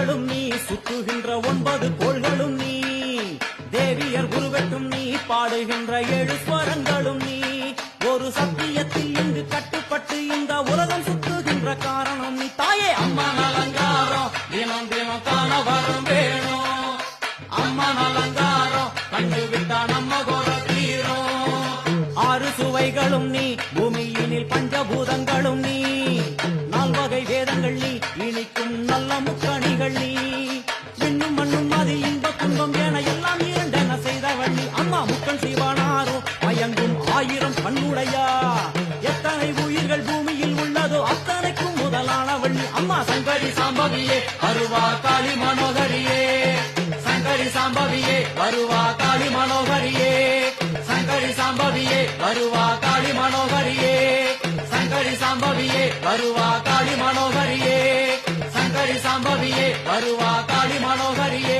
சுடர்களும் நீ சுற்றுகின்ற 9 கோள்களும் நீ தேவியர் உருவெட்டும் நீ பாடுகின்ற 7 ஸ்வரங்களும் நீ ஒரு சத்தியத்தில் இங்கு கட்டுப்பட்டு இந்த உலகம் சுற்றுகின்ற காரணம் நீ தாயே அம்மா அலங்காரம் தினம் தினம் காண வரம் வேணும் அம்மா அலங்காரம் கண்டு விட்டா நம்ம கோர தீரும் 6 சுவைகளும் நீ பூமியினில் பஞ்சபூதங்களும் நீ 4 வகை வேதங்கள் நீ இனிக்கும் நல்ல முக்கணிகள் நீ விண்ணும் மண்ணும் அதில் இன்ப துன்பம் என எல்லாம் இரண்டென செய்தவள் நீ அம்மா முக்கன் சிவனாரோ மயங்கும் 1000 கண்ணுடையா எத்தனை உயிர்கள் பூமியில் உள்ளதோ அத்தனைக்கும் முதலானவள் நீ அம்மா சங்கரி சாம்பவியே வருவா காளி மனோகரியே சங்கரி சாம்பவியே வருவா காளி மனோகரியே சங்கரி சாம்பவியே வருவா காளி மனோகரியே சங்கரி சாம்பவியே வருவா காளி மனோகரியே சங்கரி சாம்பவியே வருவா காளி மனோகரியே